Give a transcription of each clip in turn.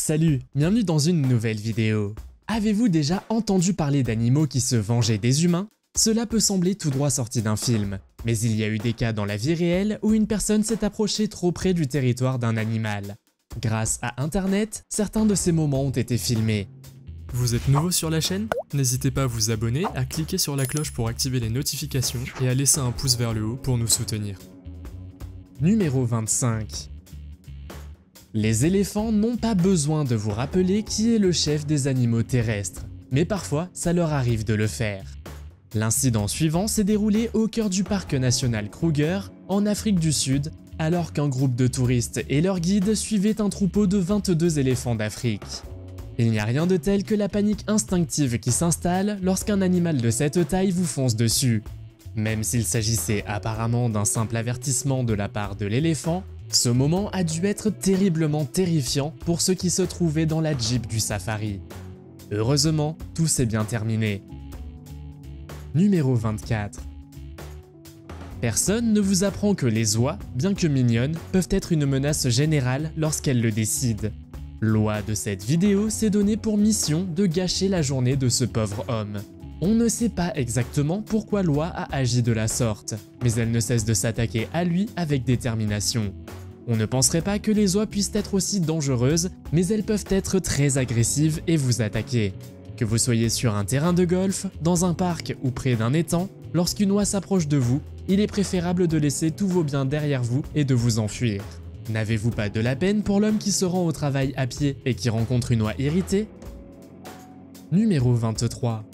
Salut, bienvenue dans une nouvelle vidéo. Avez-vous déjà entendu parler d'animaux qui se vengeaient des humains? Cela peut sembler tout droit sorti d'un film, mais il y a eu des cas dans la vie réelle où une personne s'est approchée trop près du territoire d'un animal. Grâce à internet, certains de ces moments ont été filmés. Vous êtes nouveau sur la chaîne? N'hésitez pas à vous abonner, à cliquer sur la cloche pour activer les notifications et à laisser un pouce vers le haut pour nous soutenir. Numéro 25. Les éléphants n'ont pas besoin de vous rappeler qui est le chef des animaux terrestres, mais parfois ça leur arrive de le faire. L'incident suivant s'est déroulé au cœur du parc national Kruger, en Afrique du Sud, alors qu'un groupe de touristes et leurs guides suivaient un troupeau de 22 éléphants d'Afrique. Il n'y a rien de tel que la panique instinctive qui s'installe lorsqu'un animal de cette taille vous fonce dessus. Même s'il s'agissait apparemment d'un simple avertissement de la part de l'éléphant, ce moment a dû être terriblement terrifiant pour ceux qui se trouvaient dans la Jeep du safari. Heureusement, tout s'est bien terminé. Numéro 24. Personne ne vous apprend que les oies, bien que mignonnes, peuvent être une menace générale lorsqu'elles le décident. L'oie de cette vidéo s'est donnée pour mission de gâcher la journée de ce pauvre homme. On ne sait pas exactement pourquoi l'oie a agi de la sorte, mais elle ne cesse de s'attaquer à lui avec détermination. On ne penserait pas que les oies puissent être aussi dangereuses, mais elles peuvent être très agressives et vous attaquer. Que vous soyez sur un terrain de golf, dans un parc ou près d'un étang, lorsqu'une oie s'approche de vous, il est préférable de laisser tous vos biens derrière vous et de vous enfuir. N'avez-vous pas de la peine pour l'homme qui se rend au travail à pied et qui rencontre une oie irritée? Numéro 23.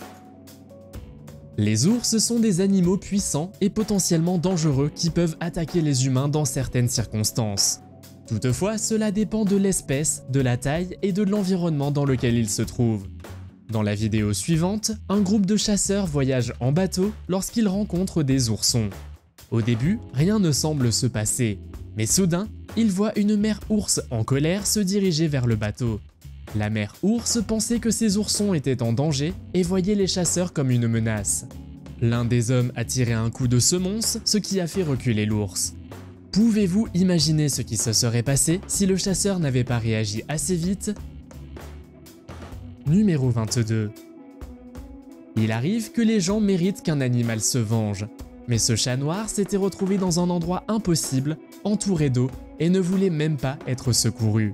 Les ours sont des animaux puissants et potentiellement dangereux qui peuvent attaquer les humains dans certaines circonstances. Toutefois, cela dépend de l'espèce, de la taille et de l'environnement dans lequel ils se trouvent. Dans la vidéo suivante, un groupe de chasseurs voyage en bateau lorsqu'ils rencontrent des oursons. Au début, rien ne semble se passer, mais soudain, ils voient une mère ours en colère se diriger vers le bateau. La mère ours pensait que ces oursons étaient en danger et voyait les chasseurs comme une menace. L'un des hommes a tiré un coup de semonce, ce qui a fait reculer l'ours. Pouvez-vous imaginer ce qui se serait passé si le chasseur n'avait pas réagi assez vite? Numéro 22. Il arrive que les gens méritent qu'un animal se venge, mais ce chat noir s'était retrouvé dans un endroit impossible, entouré d'eau, et ne voulait même pas être secouru.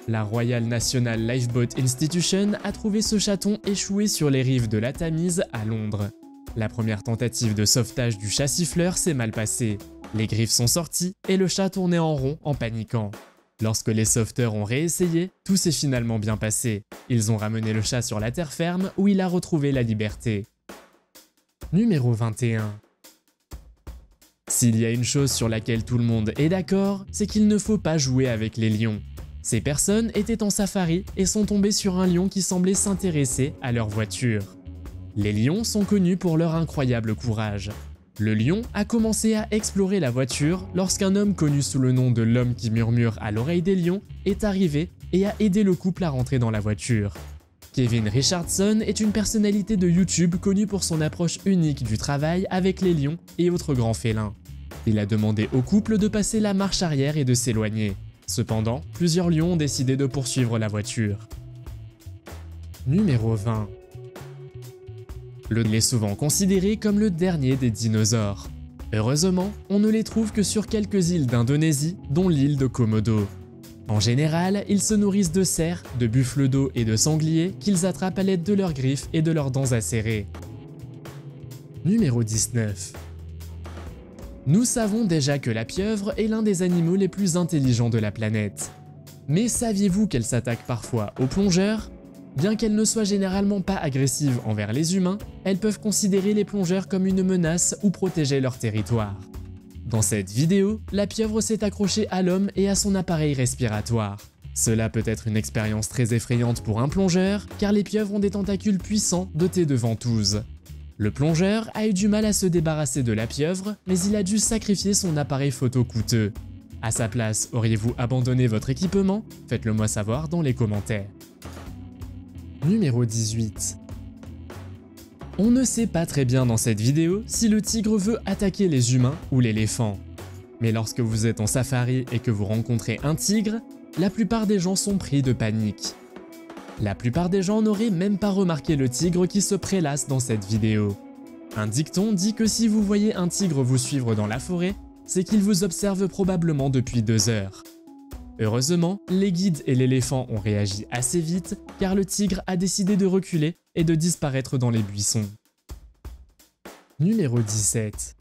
La Royal National Lifeboat Institution a trouvé ce chaton échoué sur les rives de la Tamise à Londres. La première tentative de sauvetage du chat siffleur s'est mal passée. Les griffes sont sorties et le chat tournait en rond en paniquant. Lorsque les sauveteurs ont réessayé, tout s'est finalement bien passé. Ils ont ramené le chat sur la terre ferme où il a retrouvé la liberté. Numéro 21. S'il y a une chose sur laquelle tout le monde est d'accord, c'est qu'il ne faut pas jouer avec les lions. Ces personnes étaient en safari et sont tombées sur un lion qui semblait s'intéresser à leur voiture. Les lions sont connus pour leur incroyable courage. Le lion a commencé à explorer la voiture lorsqu'un homme connu sous le nom de l'homme qui murmure à l'oreille des lions est arrivé et a aidé le couple à rentrer dans la voiture. Kevin Richardson est une personnalité de YouTube connue pour son approche unique du travail avec les lions et autres grands félins. Il a demandé au couple de passer la marche arrière et de s'éloigner. Cependant, plusieurs lions ont décidé de poursuivre la voiture. Numéro 20. Le lion est souvent considéré comme le dernier des dinosaures. Heureusement, on ne les trouve que sur quelques îles d'Indonésie, dont l'île de Komodo. En général, ils se nourrissent de cerfs, de buffles d'eau et de sangliers qu'ils attrapent à l'aide de leurs griffes et de leurs dents acérées. Numéro 19. Nous savons déjà que la pieuvre est l'un des animaux les plus intelligents de la planète. Mais saviez-vous qu'elle s'attaque parfois aux plongeurs? Bien qu'elles ne soient généralement pas agressives envers les humains, elles peuvent considérer les plongeurs comme une menace ou protéger leur territoire. Dans cette vidéo, la pieuvre s'est accrochée à l'homme et à son appareil respiratoire. Cela peut être une expérience très effrayante pour un plongeur, car les pieuvres ont des tentacules puissants dotés de ventouses. Le plongeur a eu du mal à se débarrasser de la pieuvre, mais il a dû sacrifier son appareil photo coûteux. À sa place, auriez-vous abandonné votre équipement? Faites-le moi savoir dans les commentaires. Numéro 18. On ne sait pas très bien dans cette vidéo si le tigre veut attaquer les humains ou l'éléphant. Mais lorsque vous êtes en safari et que vous rencontrez un tigre, la plupart des gens sont pris de panique. La plupart des gens n'auraient même pas remarqué le tigre qui se prélasse dans cette vidéo. Un dicton dit que si vous voyez un tigre vous suivre dans la forêt, c'est qu'il vous observe probablement depuis 2 heures. Heureusement, les guides et l'éléphant ont réagi assez vite car le tigre a décidé de reculer et de disparaître dans les buissons. Numéro 17.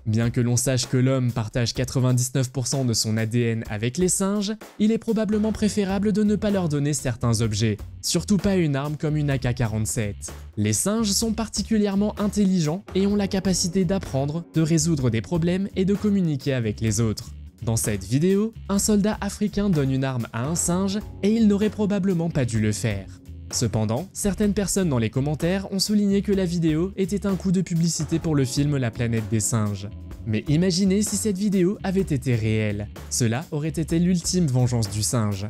Bien que l'on sache que l'homme partage 99% de son ADN avec les singes, il est probablement préférable de ne pas leur donner certains objets, surtout pas une arme comme une AK-47. Les singes sont particulièrement intelligents et ont la capacité d'apprendre, de résoudre des problèmes et de communiquer avec les autres. Dans cette vidéo, un soldat africain donne une arme à un singe et il n'aurait probablement pas dû le faire. Cependant, certaines personnes dans les commentaires ont souligné que la vidéo était un coup de publicité pour le film La planète des singes. Mais imaginez si cette vidéo avait été réelle. Cela aurait été l'ultime vengeance du singe.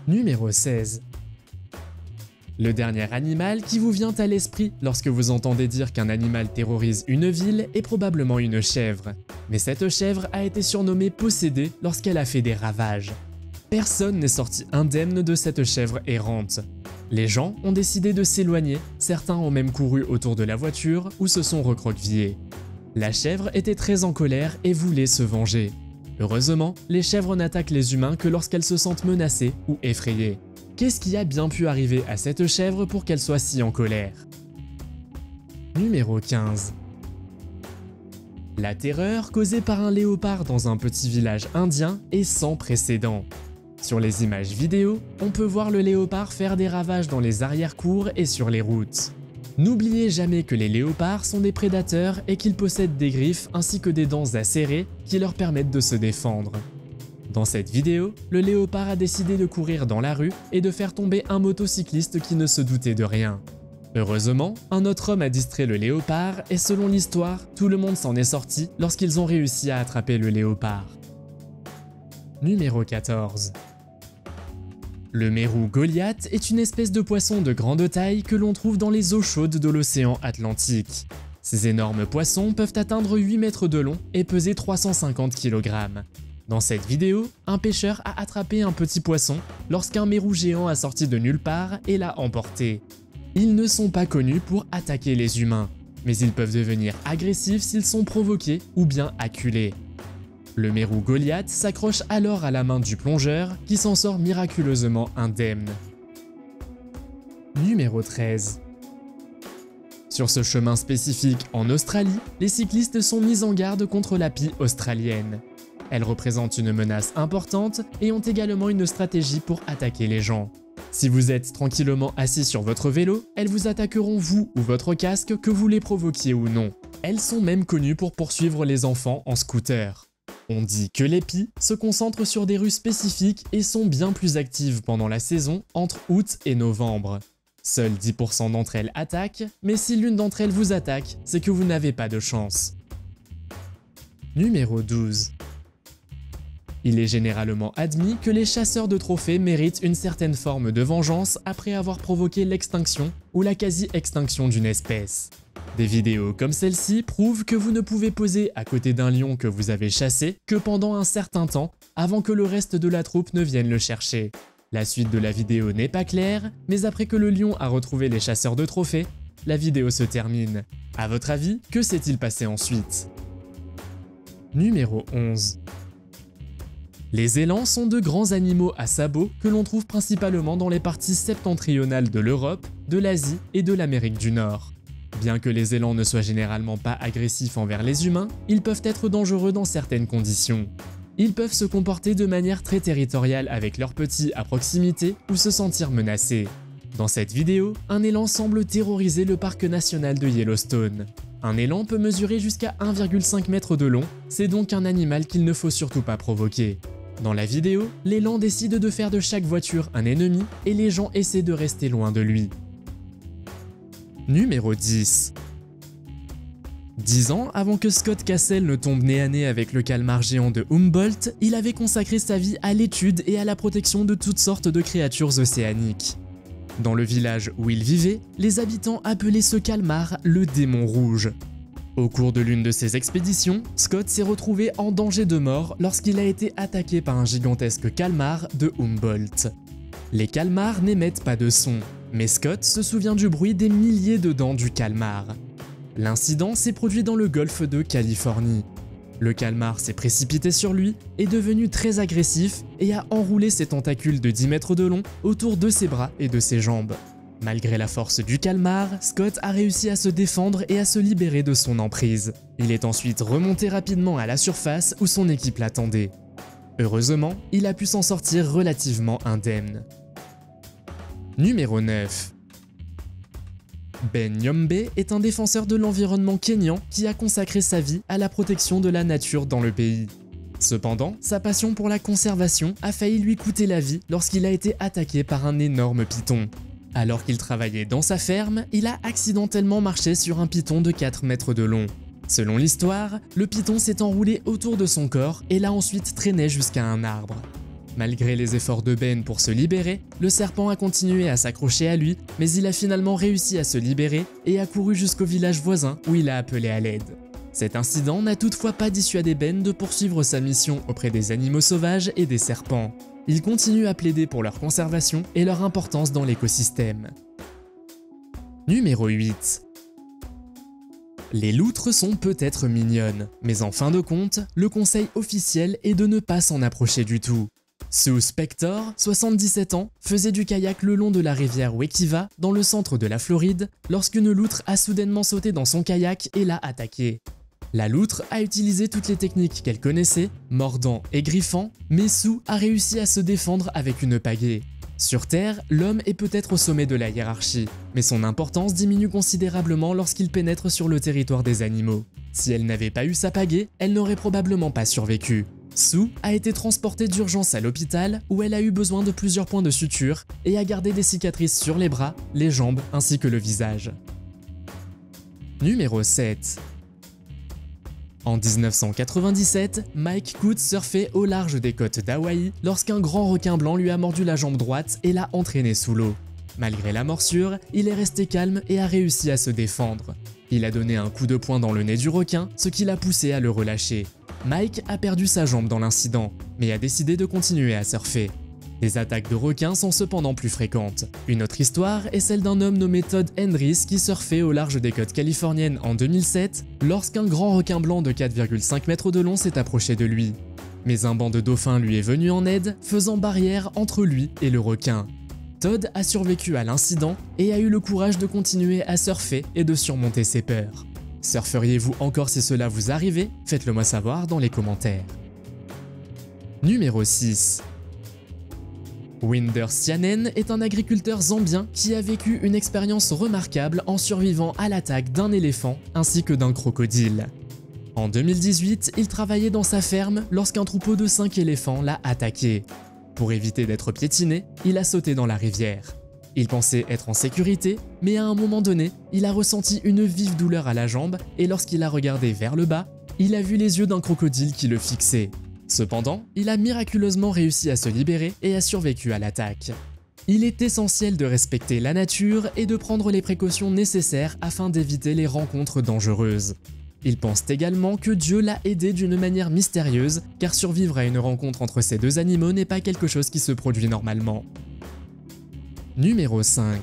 Numéro 16. Le dernier animal qui vous vient à l'esprit lorsque vous entendez dire qu'un animal terrorise une ville est probablement une chèvre. Mais cette chèvre a été surnommée possédée lorsqu'elle a fait des ravages. Personne n'est sorti indemne de cette chèvre errante. Les gens ont décidé de s'éloigner, certains ont même couru autour de la voiture ou se sont recroquevillés. La chèvre était très en colère et voulait se venger. Heureusement, les chèvres n'attaquent les humains que lorsqu'elles se sentent menacées ou effrayées. Qu'est-ce qui a bien pu arriver à cette chèvre pour qu'elle soit si en colère? Numéro 15. La terreur causée par un léopard dans un petit village indien est sans précédent. Sur les images vidéo, on peut voir le léopard faire des ravages dans les arrière-cours et sur les routes. N'oubliez jamais que les léopards sont des prédateurs et qu'ils possèdent des griffes ainsi que des dents acérées qui leur permettent de se défendre. Dans cette vidéo, le léopard a décidé de courir dans la rue et de faire tomber un motocycliste qui ne se doutait de rien. Heureusement, un autre homme a distrait le léopard et selon l'histoire, tout le monde s'en est sorti lorsqu'ils ont réussi à attraper le léopard. Numéro 14. Le mérou Goliath est une espèce de poisson de grande taille que l'on trouve dans les eaux chaudes de l'océan Atlantique. Ces énormes poissons peuvent atteindre 8 mètres de long et peser 350 kg. Dans cette vidéo, un pêcheur a attrapé un petit poisson lorsqu'un mérou géant a sorti de nulle part et l'a emporté. Ils ne sont pas connus pour attaquer les humains, mais ils peuvent devenir agressifs s'ils sont provoqués ou bien acculés. Le mérou Goliath s'accroche alors à la main du plongeur qui s'en sort miraculeusement indemne. Numéro 13. Sur ce chemin spécifique en Australie, les cyclistes sont mis en garde contre la pie australienne. Elles représentent une menace importante et ont également une stratégie pour attaquer les gens. Si vous êtes tranquillement assis sur votre vélo, elles vous attaqueront vous ou votre casque que vous les provoquiez ou non. Elles sont même connues pour poursuivre les enfants en scooter. On dit que les pies se concentrent sur des rues spécifiques et sont bien plus actives pendant la saison entre août et novembre. Seuls 10% d'entre elles attaquent, mais si l'une d'entre elles vous attaque, c'est que vous n'avez pas de chance. Numéro 12. Il est généralement admis que les chasseurs de trophées méritent une certaine forme de vengeance après avoir provoqué l'extinction ou la quasi-extinction d'une espèce. Des vidéos comme celle-ci prouvent que vous ne pouvez poser à côté d'un lion que vous avez chassé que pendant un certain temps avant que le reste de la troupe ne vienne le chercher. La suite de la vidéo n'est pas claire, mais après que le lion a retrouvé les chasseurs de trophées, la vidéo se termine. À votre avis, que s'est-il passé ensuite? Numéro 11. Les élans sont de grands animaux à sabots que l'on trouve principalement dans les parties septentrionales de l'Europe, de l'Asie et de l'Amérique du Nord. Bien que les élans ne soient généralement pas agressifs envers les humains, ils peuvent être dangereux dans certaines conditions. Ils peuvent se comporter de manière très territoriale avec leurs petits à proximité ou se sentir menacés. Dans cette vidéo, un élan semble terroriser le parc national de Yellowstone. Un élan peut mesurer jusqu'à 1,5 m de long, c'est donc un animal qu'il ne faut surtout pas provoquer. Dans la vidéo, l'élan décide de faire de chaque voiture un ennemi et les gens essaient de rester loin de lui. Numéro 10. 10 ans avant que Scott Cassel ne tombe nez à nez avec le calmar géant de Humboldt, il avait consacré sa vie à l'étude et à la protection de toutes sortes de créatures océaniques. Dans le village où il vivait, les habitants appelaient ce calmar le démon rouge. Au cours de l'une de ses expéditions, Scott s'est retrouvé en danger de mort lorsqu'il a été attaqué par un gigantesque calmar de Humboldt. Les calmars n'émettent pas de son, mais Scott se souvient du bruit des milliers de dents du calmar. L'incident s'est produit dans le golfe de Californie. Le calmar s'est précipité sur lui, est devenu très agressif et a enroulé ses tentacules de 10 mètres de long autour de ses bras et de ses jambes. Malgré la force du calmar, Scott a réussi à se défendre et à se libérer de son emprise. Il est ensuite remonté rapidement à la surface où son équipe l'attendait. Heureusement, il a pu s'en sortir relativement indemne. Numéro 9. Ben Nyombe est un défenseur de l'environnement kényan qui a consacré sa vie à la protection de la nature dans le pays. Cependant, sa passion pour la conservation a failli lui coûter la vie lorsqu'il a été attaqué par un énorme python. Alors qu'il travaillait dans sa ferme, il a accidentellement marché sur un python de 4 mètres de long. Selon l'histoire, le python s'est enroulé autour de son corps et l'a ensuite traîné jusqu'à un arbre. Malgré les efforts de Ben pour se libérer, le serpent a continué à s'accrocher à lui, mais il a finalement réussi à se libérer et a couru jusqu'au village voisin où il a appelé à l'aide. Cet incident n'a toutefois pas dissuadé Ben de poursuivre sa mission auprès des animaux sauvages et des serpents. Il continue à plaider pour leur conservation et leur importance dans l'écosystème. Numéro 8. Les loutres sont peut-être mignonnes, mais en fin de compte, le conseil officiel est de ne pas s'en approcher du tout. Sue Spector, 77 ans, faisait du kayak le long de la rivière Wekiva, dans le centre de la Floride, lorsqu'une loutre a soudainement sauté dans son kayak et l'a attaqué. La loutre a utilisé toutes les techniques qu'elle connaissait, mordant et griffant, mais Sue a réussi à se défendre avec une pagaie. Sur Terre, l'homme est peut-être au sommet de la hiérarchie, mais son importance diminue considérablement lorsqu'il pénètre sur le territoire des animaux. Si elle n'avait pas eu sa pagaie, elle n'aurait probablement pas survécu. Sue a été transportée d'urgence à l'hôpital où elle a eu besoin de plusieurs points de suture et a gardé des cicatrices sur les bras, les jambes ainsi que le visage. Numéro 7. En 1997, Mike Coot surfait au large des côtes d'Hawaï lorsqu'un grand requin blanc lui a mordu la jambe droite et l'a entraîné sous l'eau. Malgré la morsure, il est resté calme et a réussi à se défendre. Il a donné un coup de poing dans le nez du requin, ce qui l'a poussé à le relâcher. Mike a perdu sa jambe dans l'incident, mais a décidé de continuer à surfer. Les attaques de requins sont cependant plus fréquentes. Une autre histoire est celle d'un homme nommé Todd Hendries qui surfait au large des côtes californiennes en 2007 lorsqu'un grand requin blanc de 4,5 mètres de long s'est approché de lui. Mais un banc de dauphins lui est venu en aide, faisant barrière entre lui et le requin. Todd a survécu à l'incident et a eu le courage de continuer à surfer et de surmonter ses peurs. Surferiez-vous encore si cela vous arrivait? Faites-le moi savoir dans les commentaires. Numéro 6. Winder Sianen est un agriculteur zambien qui a vécu une expérience remarquable en survivant à l'attaque d'un éléphant ainsi que d'un crocodile. En 2018, il travaillait dans sa ferme lorsqu'un troupeau de 5 éléphants l'a attaqué. Pour éviter d'être piétiné, il a sauté dans la rivière. Il pensait être en sécurité, mais à un moment donné, il a ressenti une vive douleur à la jambe et lorsqu'il a regardé vers le bas, il a vu les yeux d'un crocodile qui le fixait. Cependant, il a miraculeusement réussi à se libérer et a survécu à l'attaque. Il est essentiel de respecter la nature et de prendre les précautions nécessaires afin d'éviter les rencontres dangereuses. Il pense également que Dieu l'a aidé d'une manière mystérieuse, car survivre à une rencontre entre ces deux animaux n'est pas quelque chose qui se produit normalement. Numéro 5.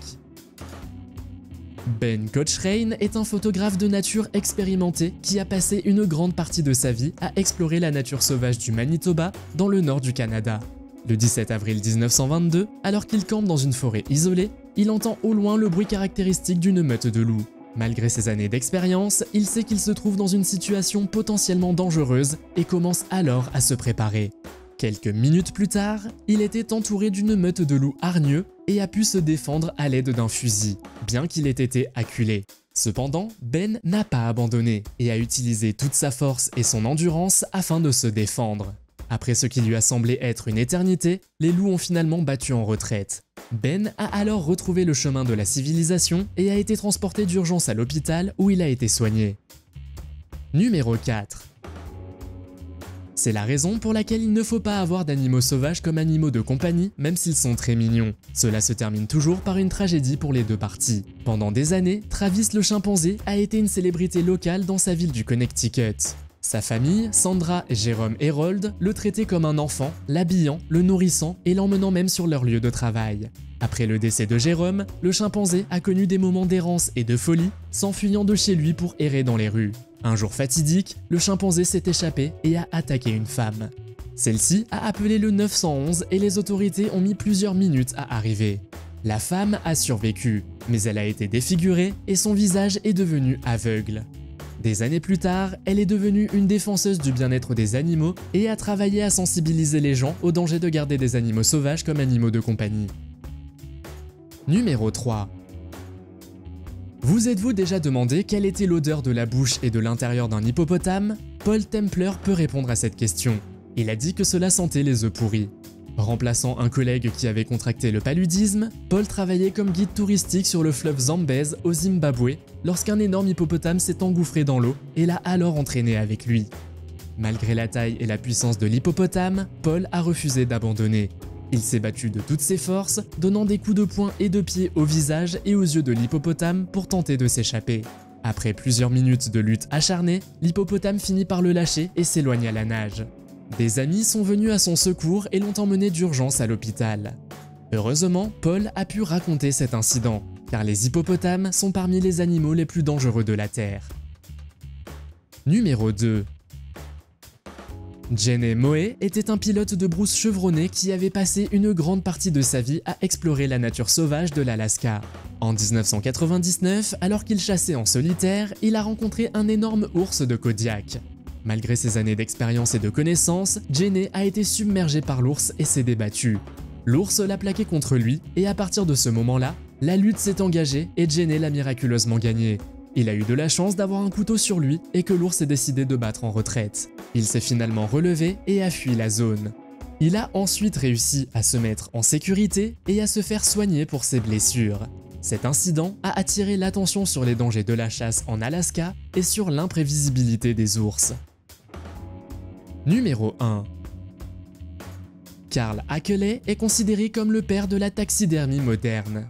Ben Cochrane est un photographe de nature expérimenté qui a passé une grande partie de sa vie à explorer la nature sauvage du Manitoba dans le nord du Canada. Le 17 avril 1922, alors qu'il campe dans une forêt isolée, il entend au loin le bruit caractéristique d'une meute de loups. Malgré ses années d'expérience, il sait qu'il se trouve dans une situation potentiellement dangereuse et commence alors à se préparer. Quelques minutes plus tard, il était entouré d'une meute de loups hargneux et a pu se défendre à l'aide d'un fusil, bien qu'il ait été acculé. Cependant, Ben n'a pas abandonné et a utilisé toute sa force et son endurance afin de se défendre. Après ce qui lui a semblé être une éternité, les loups ont finalement battu en retraite. Ben a alors retrouvé le chemin de la civilisation et a été transporté d'urgence à l'hôpital où il a été soigné. Numéro 4. C'est la raison pour laquelle il ne faut pas avoir d'animaux sauvages comme animaux de compagnie, même s'ils sont très mignons. Cela se termine toujours par une tragédie pour les deux parties. Pendant des années, Travis le chimpanzé a été une célébrité locale dans sa ville du Connecticut. Sa famille, Sandra, Jérôme et Rold, le traitaient comme un enfant, l'habillant, le nourrissant et l'emmenant même sur leur lieu de travail. Après le décès de Jérôme, le chimpanzé a connu des moments d'errance et de folie, s'enfuyant de chez lui pour errer dans les rues. Un jour fatidique, le chimpanzé s'est échappé et a attaqué une femme. Celle-ci a appelé le 911 et les autorités ont mis plusieurs minutes à arriver. La femme a survécu, mais elle a été défigurée et son visage est devenu aveugle. Des années plus tard, elle est devenue une défenseuse du bien-être des animaux et a travaillé à sensibiliser les gens au danger de garder des animaux sauvages comme animaux de compagnie. Numéro 3. Vous êtes-vous déjà demandé quelle était l'odeur de la bouche et de l'intérieur d'un hippopotame? Paul Templer peut répondre à cette question. Il a dit que cela sentait les œufs pourris. Remplaçant un collègue qui avait contracté le paludisme, Paul travaillait comme guide touristique sur le fleuve Zambèze au Zimbabwe lorsqu'un énorme hippopotame s'est engouffré dans l'eau et l'a alors entraîné avec lui. Malgré la taille et la puissance de l'hippopotame, Paul a refusé d'abandonner. Il s'est battu de toutes ses forces, donnant des coups de poing et de pied au visage et aux yeux de l'hippopotame pour tenter de s'échapper. Après plusieurs minutes de lutte acharnée, l'hippopotame finit par le lâcher et s'éloigne à la nage. Des amis sont venus à son secours et l'ont emmené d'urgence à l'hôpital. Heureusement, Paul a pu raconter cet incident, car les hippopotames sont parmi les animaux les plus dangereux de la Terre. Numéro 2. Jenny Moe était un pilote de brousse chevronné qui avait passé une grande partie de sa vie à explorer la nature sauvage de l'Alaska. En 1999, alors qu'il chassait en solitaire, il a rencontré un énorme ours de Kodiak. Malgré ses années d'expérience et de connaissances, Jenny a été submergé par l'ours et s'est débattu. L'ours l'a plaqué contre lui et à partir de ce moment-là, la lutte s'est engagée et Jenny l'a miraculeusement gagné. Il a eu de la chance d'avoir un couteau sur lui et que l'ours ait décidé de battre en retraite. Il s'est finalement relevé et a fui la zone. Il a ensuite réussi à se mettre en sécurité et à se faire soigner pour ses blessures. Cet incident a attiré l'attention sur les dangers de la chasse en Alaska et sur l'imprévisibilité des ours. Numéro 1. Carl Hakeley est considéré comme le père de la taxidermie moderne.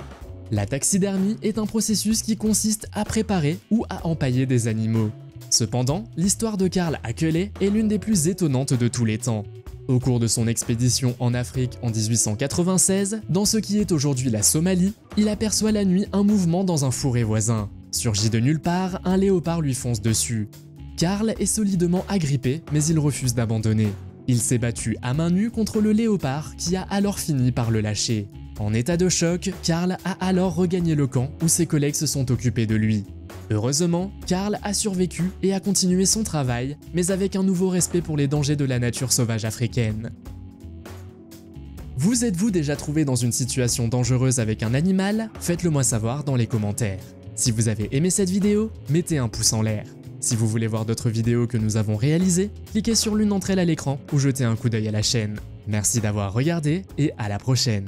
La taxidermie est un processus qui consiste à préparer ou à empailler des animaux. Cependant, l'histoire de Carl Hakeley est l'une des plus étonnantes de tous les temps. Au cours de son expédition en Afrique en 1896, dans ce qui est aujourd'hui la Somalie, il aperçoit la nuit un mouvement dans un fourré voisin. Surgi de nulle part, un léopard lui fonce dessus. Carl est solidement agrippé, mais il refuse d'abandonner. Il s'est battu à main nue contre le léopard qui a alors fini par le lâcher. En état de choc, Carl a alors regagné le camp où ses collègues se sont occupés de lui. Heureusement, Carl a survécu et a continué son travail, mais avec un nouveau respect pour les dangers de la nature sauvage africaine. Vous êtes-vous déjà trouvé dans une situation dangereuse avec un animal? Faites-le moi savoir dans les commentaires. Si vous avez aimé cette vidéo, mettez un pouce en l'air. Si vous voulez voir d'autres vidéos que nous avons réalisées, cliquez sur l'une d'entre elles à l'écran ou jetez un coup d'œil à la chaîne. Merci d'avoir regardé et à la prochaine.